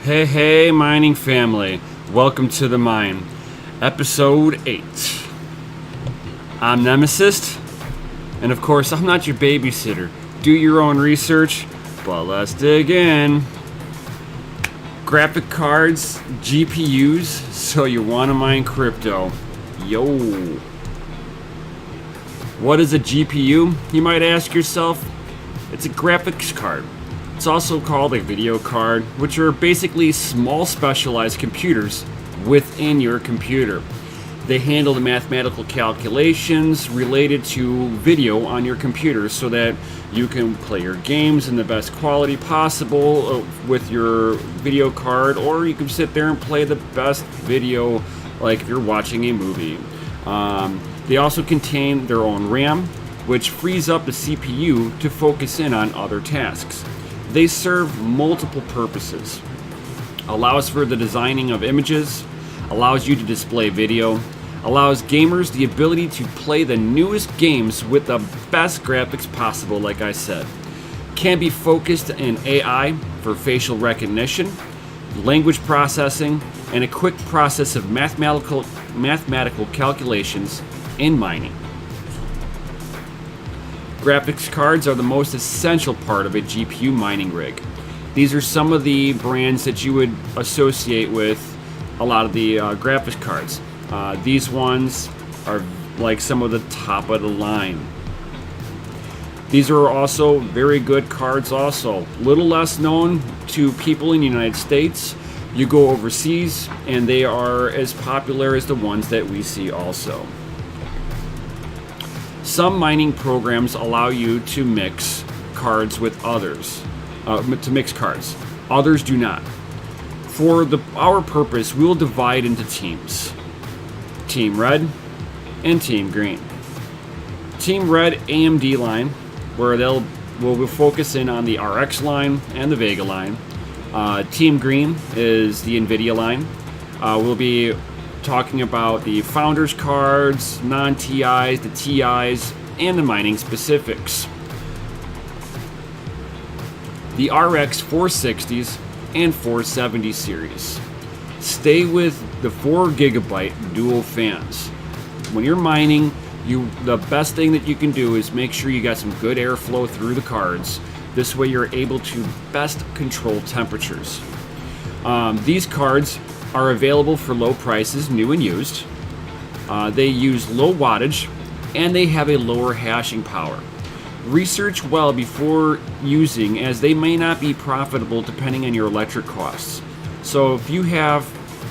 Hey, mining family. Welcome to the mine. Episode 8. I'm Nemesis, and of course, I'm not your babysitter. Do your own research, but let's dig in. Graphic cards, GPUs, so you want to mine crypto. Yo. What is a GPU? You might ask yourself. It's a graphics card. It's also called a video card, which are basically small specialized computers within your computer. They handle the mathematical calculations related to video on your computer so that you can play your games in the best quality possible with your video card, or you can sit there and play the best video like if you're watching a movie. They also contain their own RAM, which frees up the CPU to focus in on other tasks. They serve multiple purposes. Allows for the designing of images, allows you to display video, allows gamers the ability to play the newest games with the best graphics possible, like I said. Can be focused in AI for facial recognition, language processing, and a quick process of mathematical calculations in mining. Graphics cards are the most essential part of a GPU mining rig. These are some of the brands that you would associate with a lot of the graphics cards. These ones are like some of the top of the line. These are also very good cards also. Little less known to people in the United States. You go overseas and they are as popular as the ones that we see also. Some mining programs allow you to mix cards with others, Others do not. For our purpose, we will divide into teams. Team Red and Team Green. Team Red AMD line, where we'll focus in on the RX line and the Vega line. Team Green is the NVIDIA line. We'll be talking about the Founders cards, non-TIs, the TIs, and the mining specifics. The RX 460s and 470 series. Stay with the 4GB dual fans. When you're mining, the best thing that you can do is make sure you got some good airflow through the cards. This way you're able to best control temperatures. These cards are available for low prices, new and used. They use low wattage, and they have a lower hashing power. Research well before using, as they may not be profitable depending on your electric costs. So if you have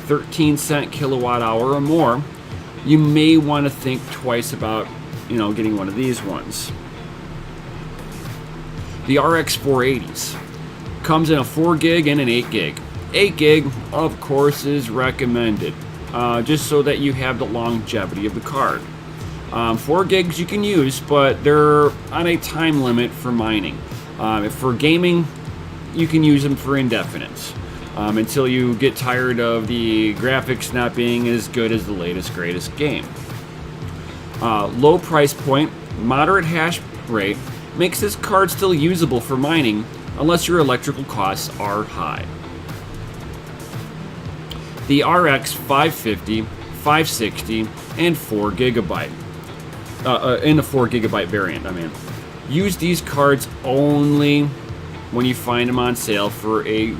13-cent kilowatt hour or more, you may want to think twice about, getting one of these ones. The RX 480s comes in a 4 gig and an 8 gig. 8 gig, of course, is recommended, just so that you have the longevity of the card. 4 gigs you can use, but they're on a time limit for mining. If for gaming, you can use them for indefinite, until you get tired of the graphics not being as good as the latest, greatest game. Low price point, moderate hash rate, makes this card still usable for mining, unless your electrical costs are high. The RX 550, 560, and 4GB. In the 4GB variant, Use these cards only when you find them on sale for a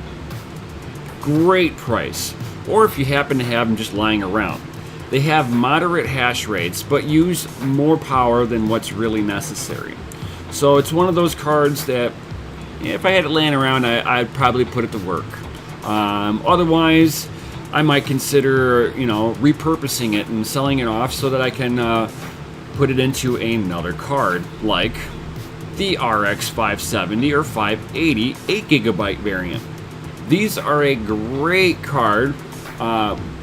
great price, or if you happen to have them just lying around. They have moderate hash rates, but use more power than what's really necessary. So it's one of those cards that, if I had it laying around, I'd probably put it to work. Otherwise, I might consider, repurposing it and selling it off so that I can put it into another card, like the RX 570 or 580 8GB variant. These are a great card,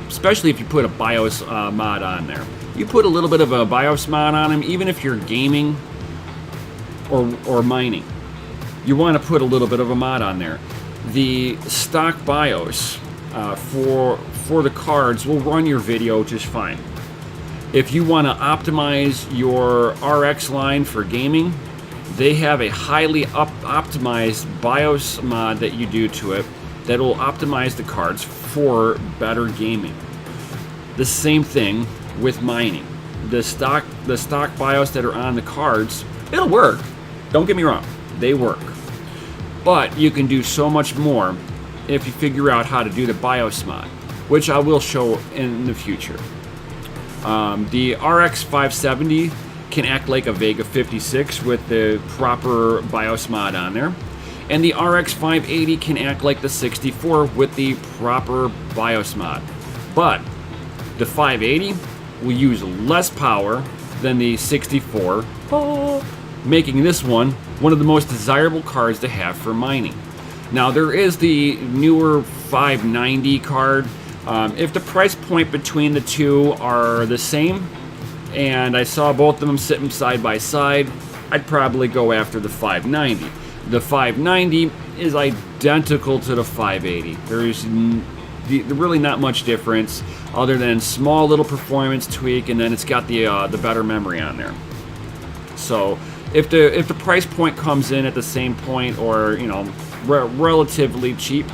especially if you put a BIOS mod on there. You put a little bit of a BIOS mod on them, even if you're gaming or mining. You want to put a little bit of a mod on there. The stock BIOS for the cards will run your video just fine. If you want to optimize your RX line for gaming, they have a highly optimized BIOS mod that you do to it that will optimize the cards for better gaming. The same thing with mining. The stock BIOS that are on the cards, it'll work. Don't get me wrong, they work. But you can do so much more if you figure out how to do the BIOS mod, which I will show in the future. The RX 570 can act like a Vega 56 with the proper BIOS mod on there. And the RX 580 can act like the 64 with the proper BIOS mod. But the 580 will use less power than the 64, making this one of the most desirable cards to have for mining. Now there is the newer 590 card. If the price point between the two are the same, and I saw both of them sitting side by side, I'd probably go after the 590. The 590 is identical to the 580. There's really not much difference other than small little performance tweak, and then it's got the better memory on there. So if the price point comes in at the same point, or relatively cheap,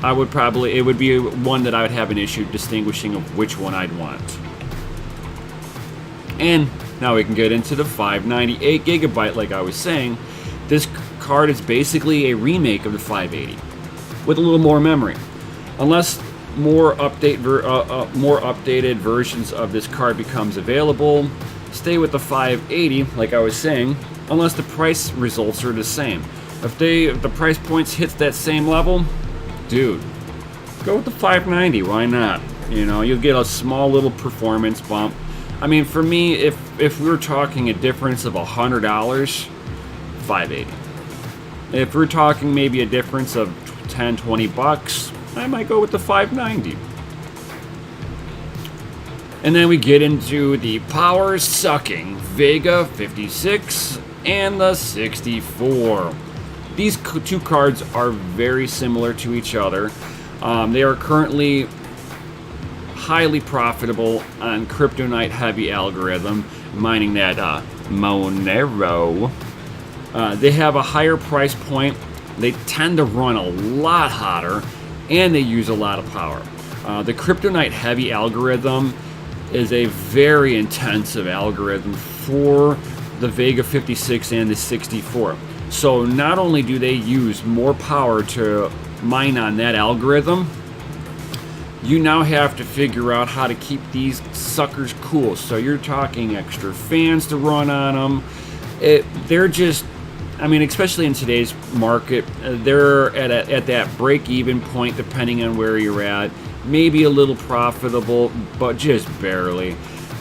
it would be one that I would have an issue distinguishing of which one I'd want. And now we can get into the 598 gigabyte. Like I was saying, this card is basically a remake of the 580 with a little more memory. Unless more updated versions of this card becomes available, stay with the 580, like I was saying, unless the price results are the same. If the price points hits that same level, dude, go with the 590. Why not? You'll get a small little performance bump. I mean, for me, if we were talking a difference of $100, 580. If we're talking maybe a difference of 10, 20 bucks, I might go with the 590. And then we get into the power-sucking Vega 56 and the 64. These two cards are very similar to each other. They are currently highly profitable on Kryptonite heavy algorithm, mining that Monero. They have a higher price point. They tend to run a lot hotter, and they use a lot of power. The Kryptonite heavy algorithm is a very intensive algorithm for the Vega 56 and the 64. So not only do they use more power to mine on that algorithm, you now have to figure out how to keep these suckers cool. So you're talking extra fans to run on them. They're just, I mean, especially in today's market, they're at that break-even point, depending on where you're at. Maybe a little profitable, but just barely.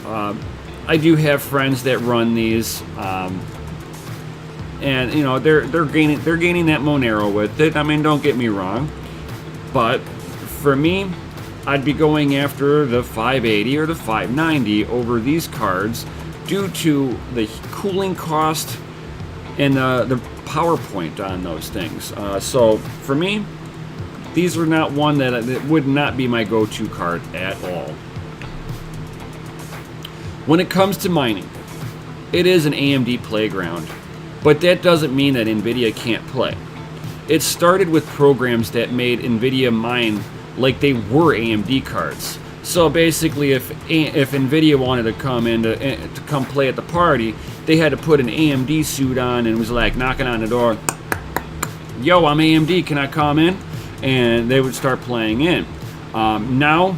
I do have friends that run these, and they're gaining that Monero with it. I mean, don't get me wrong, but for me, I'd be going after the 580 or the 590 over these cards due to the cooling cost and the power point on those things. So for me, these are not one that would not be my go-to card at all. When it comes to mining, it is an AMD Playground, but that doesn't mean that NVIDIA can't play. It started with programs that made NVIDIA mine like they were AMD cards. So basically, if NVIDIA wanted to come in to come play at the party, they had to put an AMD suit on and was like knocking on the door, "Yo, I'm AMD, can I come in?" And they would start playing in. Now,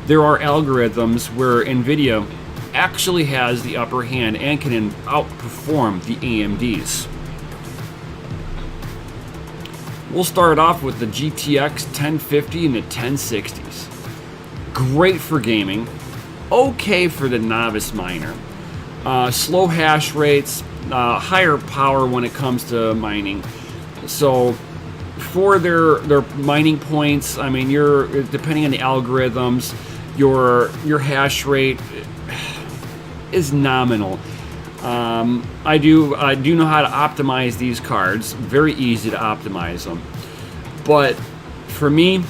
there are algorithms where NVIDIA actually has the upper hand and can outperform the AMDs. We'll start off with the GTX 1050 and the 1060s. Great for gaming, okay for the novice miner. Slow hash rates, higher power when it comes to mining. So for their mining points, I mean, depending on the algorithms, your hash rate is nominal. I do know how to optimize these cards. Very easy to optimize them. But for me,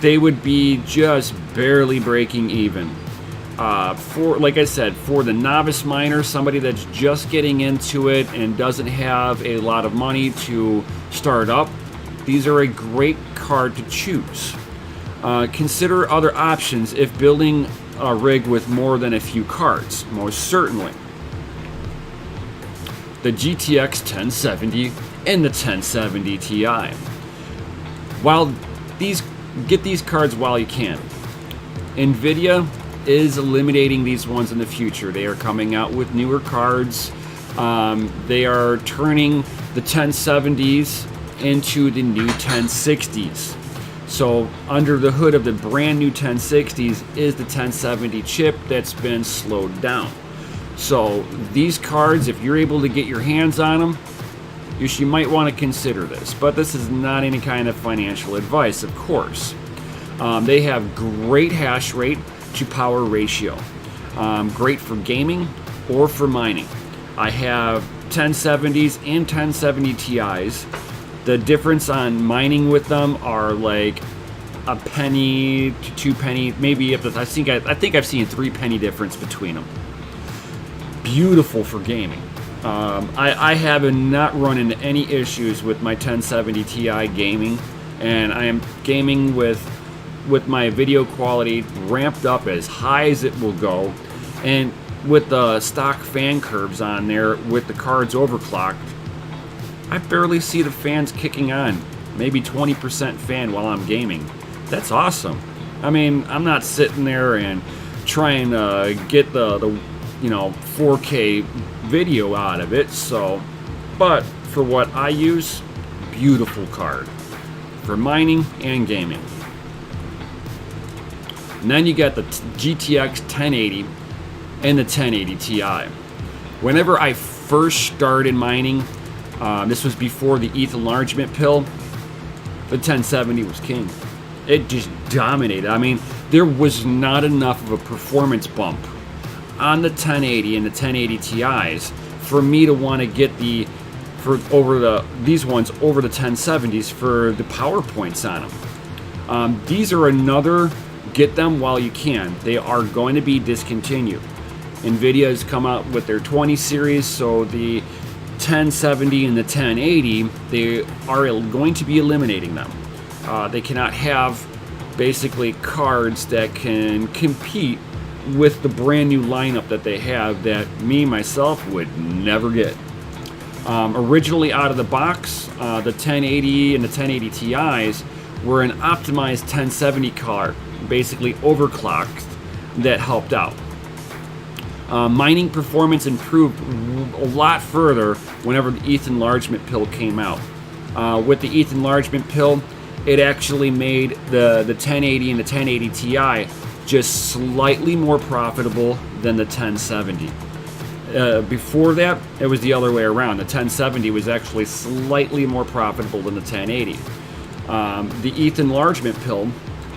they would be just barely breaking even. Like I said, for the novice miner, somebody that's just getting into it and doesn't have a lot of money to start up, these are a great hard to choose. Consider other options if building a rig with more than a few cards, most certainly. The GTX 1070 and the 1070 Ti. Get these cards while you can. Nvidia is eliminating these ones in the future. They are coming out with newer cards. They are turning the 1070s into the new 1060s. So under the hood of the brand new 1060s is the 1070 chip that's been slowed down. So these cards, if you're able to get your hands on them, you might want to consider this. But this is not any kind of financial advice, of course. They have great hash rate to power ratio. Great for gaming or for mining. I have 1070s and 1070 Ti's. The difference on mining with them are like a penny to 2 penny, maybe up to, I think I've seen 3 penny difference between them. Beautiful for gaming. I have not run into any issues with my 1070 Ti gaming, and I am gaming with my video quality ramped up as high as it will go, and with the stock fan curves on there with the cards overclocked, I barely see the fans kicking on. Maybe 20% fan while I'm gaming. That's awesome. I mean, I'm not sitting there and trying to get the 4K video out of it, so, but for what I use, beautiful card for mining and gaming. And then you got the GTX 1080 and the 1080 Ti. Whenever I first started mining, this was before the ETH enlargement pill, the 1070 was king. It just dominated. I mean, there was not enough of a performance bump on the 1080 and the 1080 Ti's for me to want to get these ones over the 1070s for the power points on them. These are another get them while you can. They are going to be discontinued. Nvidia has come out with their 20 series, so the 1070 and the 1080, they are going to be eliminating them. They cannot have basically cards that can compete with the brand new lineup that they have that me myself would never get. Originally out of the box, the 1080 and the 1080 Ti's were an optimized 1070 card, basically overclocked, that helped out. Mining performance improved a lot further whenever the ETH enlargement pill came out. With the ETH enlargement pill, it actually made the 1080 and the 1080 Ti just slightly more profitable than the 1070. Before that, it was the other way around. The 1070 was actually slightly more profitable than the 1080. The ETH enlargement pill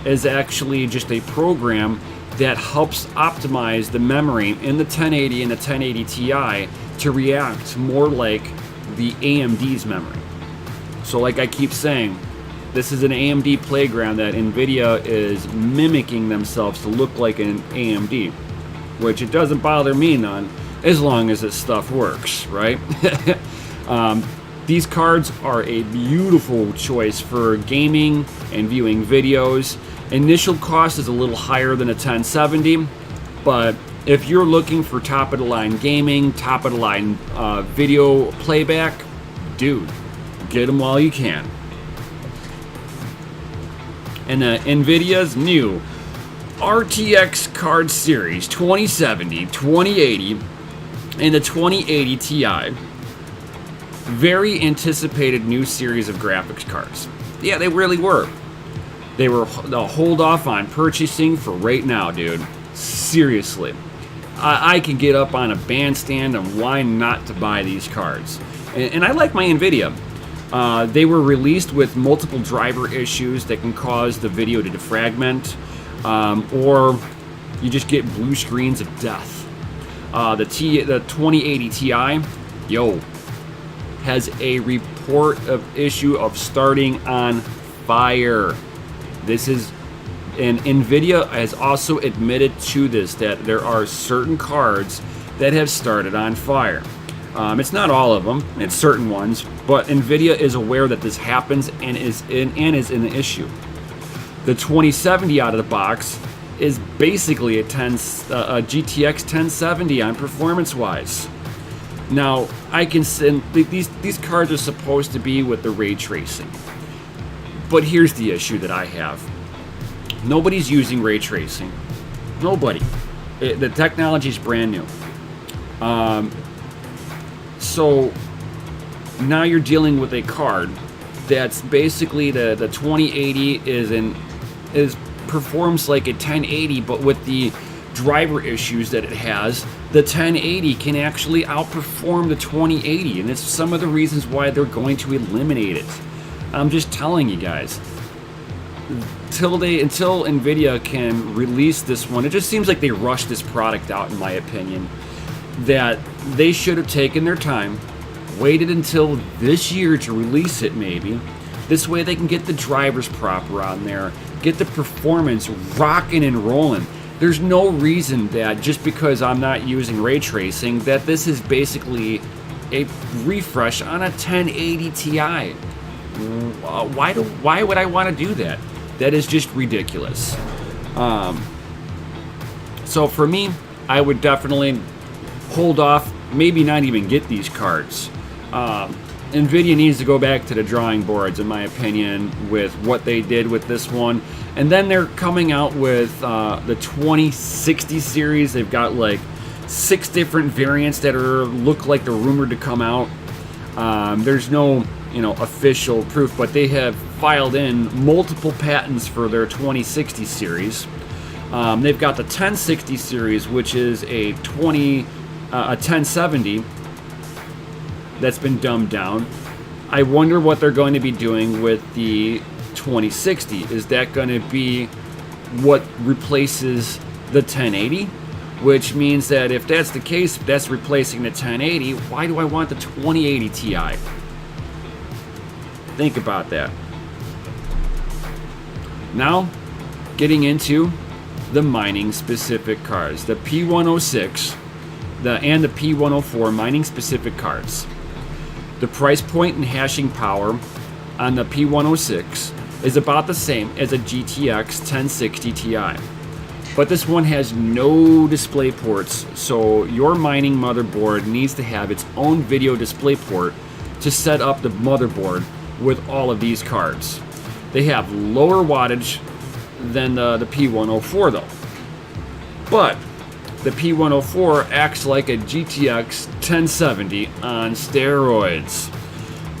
is actually just a program that helps optimize the memory in the 1080 and the 1080 Ti to react more like the AMD's memory. So like I keep saying, this is an AMD Playground that Nvidia is mimicking themselves to look like an AMD, which it doesn't bother me none, as long as this stuff works, right? These cards are a beautiful choice for gaming and viewing videos. Initial cost is a little higher than a 1070, but if you're looking for top-of-the-line gaming, top-of-the-line video playback, dude, get them while you can. And Nvidia's new RTX card series 2070, 2080, and the 2080 Ti. Very anticipated new series of graphics cards. Yeah, they really were. They'll hold off on purchasing for right now, dude. Seriously. I can get up on a bandstand and why not to buy these cards. And I like my Nvidia. They were released with multiple driver issues that can cause the video to defragment, or you just get blue screens of death. The 2080 Ti, has a report of issue of starting on fire. And Nvidia has also admitted to this, that there are certain cards that have started on fire. It's not all of them, it's certain ones, but NVIDIA is aware that this happens and is an issue. The 2070 out of the box is basically a GTX 1070 on performance-wise. Now, I can send these cards are supposed to be with the ray tracing, but here's the issue that I have. Nobody's using ray tracing. Nobody. The technology is brand new. So now you're dealing with a card that's basically the 2080 performs like a 1080, but with the driver issues that it has, the 1080 can actually outperform the 2080, and it's some of the reasons why they're going to eliminate it. I'm just telling you guys. Until NVIDIA can release this one, it just seems like they rushed this product out, in my opinion. That they should have taken their time, waited until this year to release it maybe. This way they can get the drivers proper on there, get the performance rocking and rolling. There's no reason that just because I'm not using ray tracing that this is basically a refresh on a 1080 Ti. Why would I want to do that? That is just ridiculous. So for me, I would definitely hold off, maybe not even get these cards. NVIDIA needs to go back to the drawing boards, in my opinion, with what they did with this one. And then they're coming out with the 2060 series. They've got like 6 different variants that look like they're rumored to come out. There's no official proof, but they have filed in multiple patents for their 2060 series. They've got the 1060 series, which is a 1070 that's been dumbed down. I wonder what they're going to be doing with the 2060. Is that going to be what replaces the 1080? Which means that if that's the case, if that's replacing the 1080, why do I want the 2080 Ti? Think about that. Now, getting into the mining specific cards. The P106 and the P104 mining specific cards. The price point and hashing power on the P106 is about the same as a GTX 1060 Ti. But this one has no display ports, so your mining motherboard needs to have its own video display port to set up the motherboard with all of these cards. They have lower wattage than the P104 though. But the P104 acts like a GTX 1070 on steroids.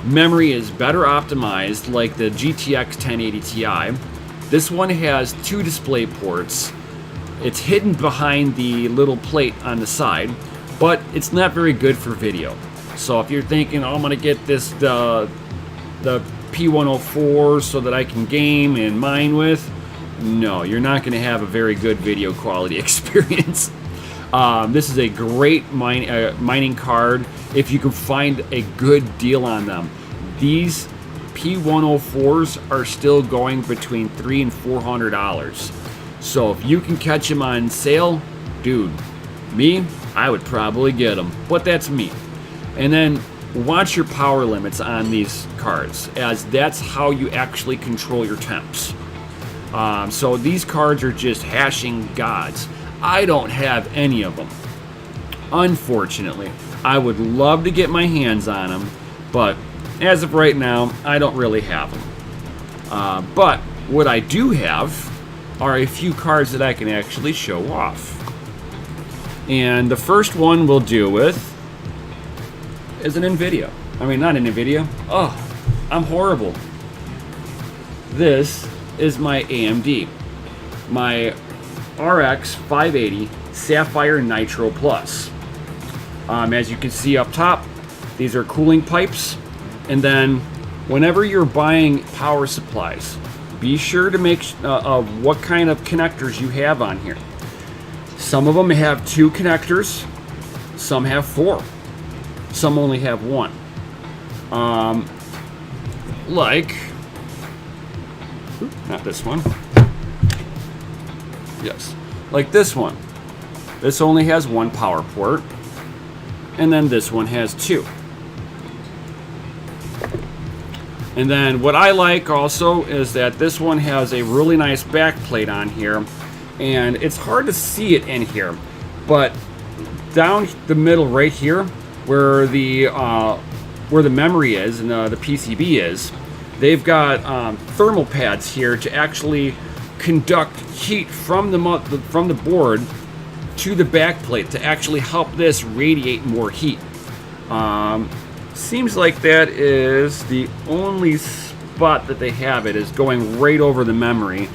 Memory is better optimized like the GTX 1080 Ti. This one has 2 display ports. It's hidden behind the little plate on the side, but it's not very good for video. So if you're thinking, oh, I'm gonna get this the P104 so that I can game and mine with, no, you're not gonna have a very good video quality experience. This is a great mining card if you can find a good deal on them. These P104s are still going between $300 and $400. So if you can catch them on sale, dude, I would probably get them, but that's me. And then watch your power limits on these cards, as that's how you actually control your temps. So these cards are just hashing gods. I don't have any of them, unfortunately. I would love to get my hands on them, but as of right now, I don't really have them. But what I do have are a few cards that I can actually show off. And the first one we'll deal with is an NVIDIA. I mean, not an NVIDIA. Oh, I'm horrible. This is my AMD. My RX 580 Sapphire Nitro Plus. As you can see up top, these are cooling pipes. And then whenever you're buying power supplies, be sure to make what kind of connectors you have on here. Some of them have 2 connectors, some have 4, some only have 1. Not this one. Yes, like this one. This only has 1 power port, and then this one has 2. And then what I like also is that this one has a really nice back plate on here, and it's hard to see it in here, but down the middle right here where the memory is and the PCB is, they've got thermal pads here to actually conduct heat from the board to the back plate to actually help this radiate more heat. Seems like that is the only spot that they have it is going right over the memory,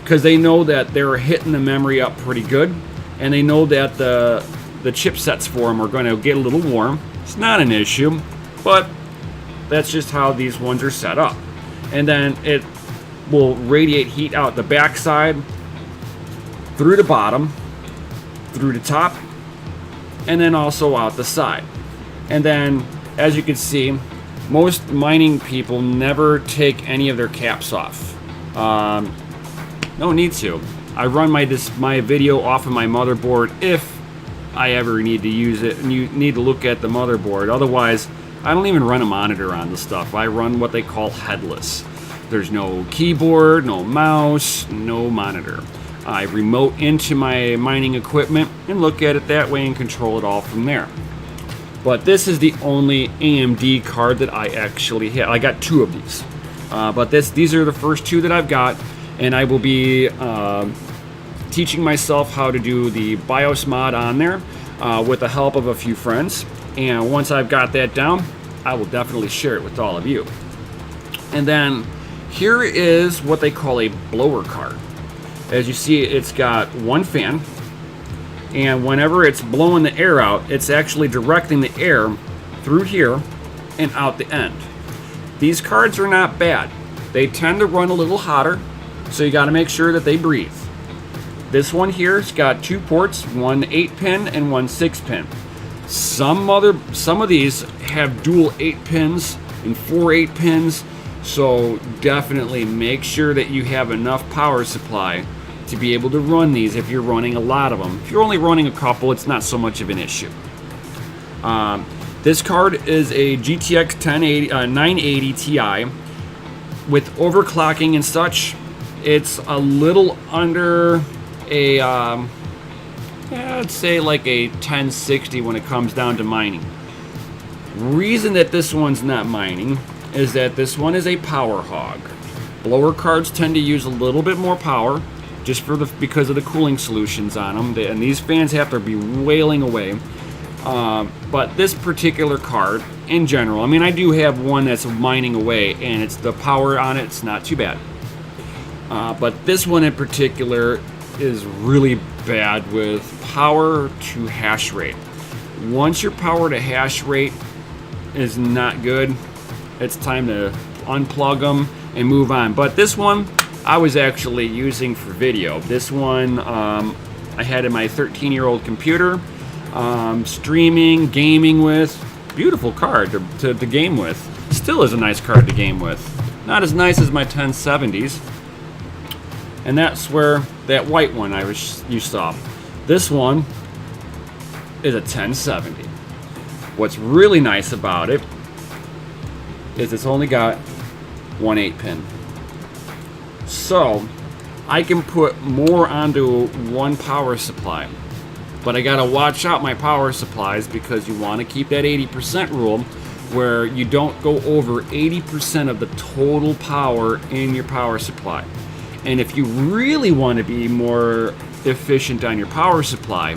because they know that they're hitting the memory up pretty good, and they know that the chipsets for them are going to get a little warm. It's not an issue, but that's just how these ones are set up. And then it will radiate heat out the back side, through the bottom, through the top, and then also out the side. And then, as you can see, most mining people never take any of their caps off. No need to. I run my video off of my motherboard if I ever need to use it, and you need to look at the motherboard. Otherwise, I don't even run a monitor on the stuff. I run what they call headless. There's no keyboard, no mouse, no monitor. I remote into my mining equipment and look at it that way and control it all from there. But this is the only AMD card that I actually have. I got two of these. But these are the first two that I've got, and I will be teaching myself how to do the BIOS mod on there with the help of a few friends. And once I've got that down, I will definitely share it with all of you. And then here is what they call a blower card. As you see, it's got one fan, and whenever it's blowing the air out, it's actually directing the air through here and out the end. These cards are not bad. They tend to run a little hotter, so you got to make sure that they breathe. This one here's got two ports, one 8-pin and one 6-pin. Some of these have dual 8 pins and 4 8-pins, so definitely make sure that you have enough power supply to be able to run these if you're running a lot of them. If you're only running a couple, it's not so much of an issue. This card is a GTX 980 Ti. With overclocking and such, it's a little under a, I'd say like a 1060 when it comes down to mining. Reason that this one's not mining is that this one is a power hog. Blower cards tend to use a little bit more power, just because of the cooling solutions on them, and these fans have to be wailing away. But this particular card, in general, I mean, I do have one that's mining away, and it's the power on it, it's not too bad. But this one in particular is really bad with power to hash rate. Once your power to hash rate is not good, it's time to unplug them and move on. But this one I was actually using for video. This one I had in my 13-year-old computer, streaming, gaming with. Beautiful card to game with. Still is a nice card to game with. Not as nice as my 1070s. And that's where that white one you saw. This one is a 1070. What's really nice about it is it's only got one 8-pin. So I can put more onto one power supply. But I gotta watch out my power supplies, because you want to keep that 80% rule where you don't go over 80% of the total power in your power supply. And if you really want to be more efficient on your power supply,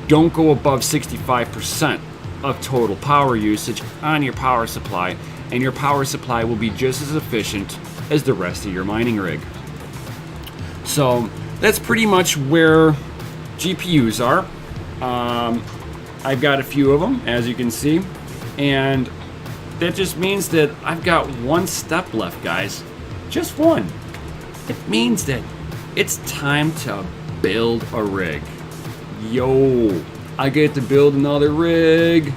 don't go above 65% of total power usage on your power supply, and your power supply will be just as efficient as the rest of your mining rig. So that's pretty much where GPUs are. I've got a few of them, as you can see, and that just means that I've got one step left, guys. Just one. It means that it's time to build a rig. Yo, I get to build another rig.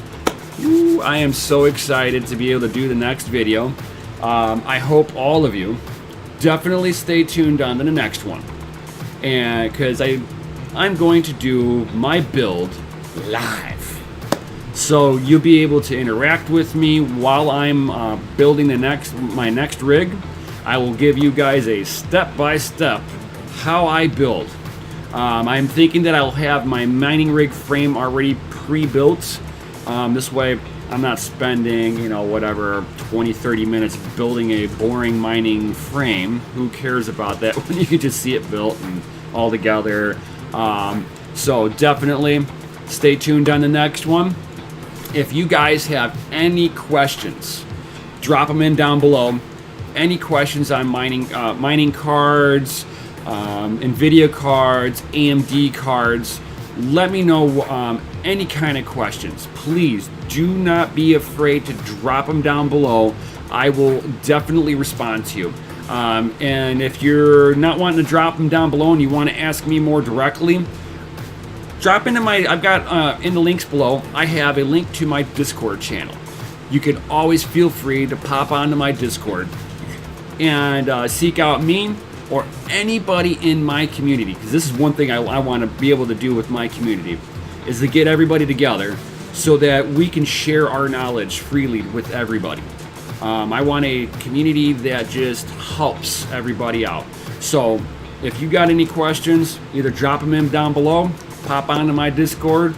Ooh, I am so excited to be able to do the next video. I hope all of you definitely stay tuned on to the next one, and because I'm going to do my build live. So you'll be able to interact with me while I'm building my next rig. I will give you guys a step-by-step how I build. I'm thinking that I'll have my mining rig frame already pre-built. This way I'm not spending, you know, whatever, 20-30 minutes building a boring mining frame. Who cares about that when you can just see it built and all together? So definitely stay tuned on the next one. If you guys have any questions, drop them in down below. Any questions on mining cards, NVIDIA cards, AMD cards, let me know any kind of questions. Please do not be afraid to drop them down below. I will definitely respond to you. And if you're not wanting to drop them down below and you want to ask me more directly, drop into I've got in the links below, I have a link to my Discord channel. You can always feel free to pop onto my Discord and seek out me or anybody in my community, because this is one thing I want to be able to do with my community, is to get everybody together so that we can share our knowledge freely with everybody. I want a community that just helps everybody out. So if you got any questions, either drop them in down below, pop onto my Discord,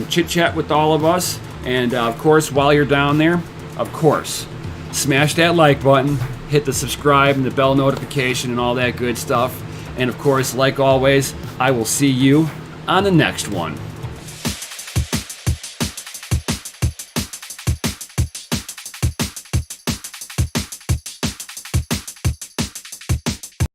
chit chat with all of us, and of course, while you're down there, of course, smash that like button, hit the subscribe and the bell notification and all that good stuff. And of course, like always, I will see you on the next one.